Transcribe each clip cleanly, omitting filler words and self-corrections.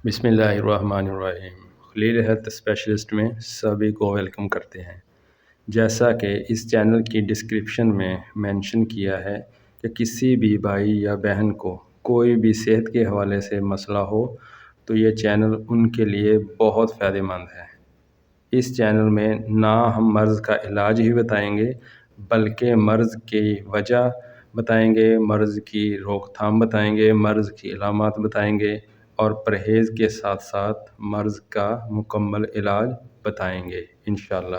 بسم اللہ الرحمن الرحیم۔ خلیل ہیلتھ اسپیشلسٹ میں سبھی کو ویلکم کرتے ہیں۔ جیسا کہ اس چینل کی ڈسکرپشن میں مینشن کیا ہے کہ کسی بھی بھائی یا بہن کو کوئی بھی صحت کے حوالے سے مسئلہ ہو تو یہ چینل ان کے لیے بہت فائدہ مند ہے۔ اس چینل میں نہ ہم مرض کا علاج ہی بتائیں گے بلکہ مرض کی وجہ بتائیں گے، مرض کی روک تھام بتائیں گے، مرض کی علامات بتائیں گے اور پرہیز کے ساتھ ساتھ مرض کا مکمل علاج بتائیں گے انشاءاللہ۔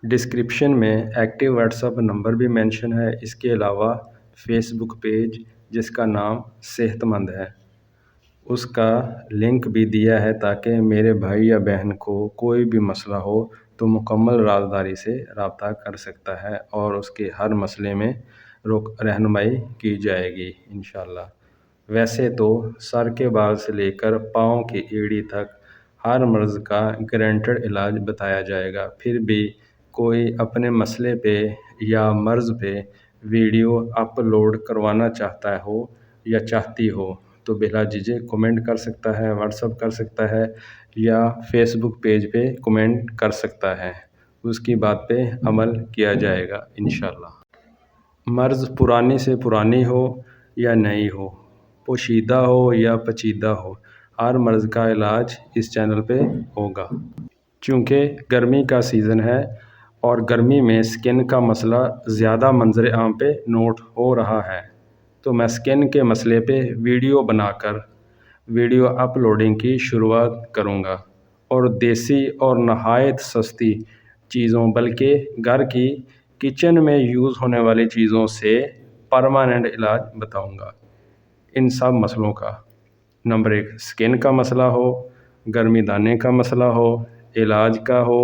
ڈسکرپشن میں ایکٹیو واٹس ایپ نمبر بھی مینشن ہے۔ اس کے علاوہ فیس بک پیج جس کا نام صحت مند ہے، اس کا لنک بھی دیا ہے تاکہ میرے بھائی یا بہن کو کوئی بھی مسئلہ ہو تو مکمل رازداری سے رابطہ کر سکتا ہے اور اس کے ہر مسئلے میں رہنمائی کی جائے گی انشاءاللہ۔ ویسے تو سر کے بال سے لے کر پاؤں کی ایڑی تک ہر مرض کا گارنٹیڈ علاج بتایا جائے گا۔ پھر بھی کوئی اپنے مسئلے پہ یا مرض پہ ویڈیو اپلوڈ کروانا چاہتا ہو یا چاہتی ہو تو بلا جھجک کمنٹ کر سکتا ہے، واٹس ایپ کر سکتا ہے یا فیس بک پیج پہ کمنٹ کر سکتا ہے۔ اس کی بات پہ عمل کیا جائے گا انشاءاللہ۔ مرض پرانی سے پرانی ہو یا نئی ہو، پوشیدہ ہو یا پیچیدہ ہو، ہر مرض کا علاج اس چینل پہ ہوگا۔ چونکہ گرمی کا سیزن ہے اور گرمی میں سکن کا مسئلہ زیادہ منظر عام پہ نوٹ ہو رہا ہے تو میں سکن کے مسئلے پہ ویڈیو بنا کر ویڈیو اپلوڈنگ کی شروعات کروں گا اور دیسی اور نہایت سستی چیزوں بلکہ گھر کی کچن میں یوز ہونے والی چیزوں سے پرماننٹ علاج بتاؤں گا ان سب مسئلوں کا۔ نمبر 1 سکن کا مسئلہ ہو، گرمی دانے کا مسئلہ ہو، علاج کا ہو،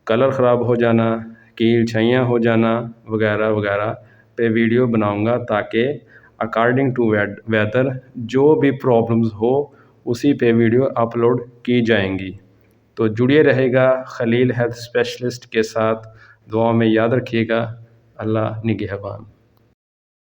کلر خراب ہو جانا، کیل چھائیاں ہو جانا وغیرہ وغیرہ پہ ویڈیو بناؤں گا تاکہ اکارڈنگ ٹو ویدر جو بھی پرابلمز ہو اسی پہ ویڈیو اپلوڈ کی جائیں گی۔ تو جڑے رہے گا خلیل ہیلتھ اسپیشلسٹ کے ساتھ، دعاؤں میں یاد رکھیے گا۔ اللہ نگہبان۔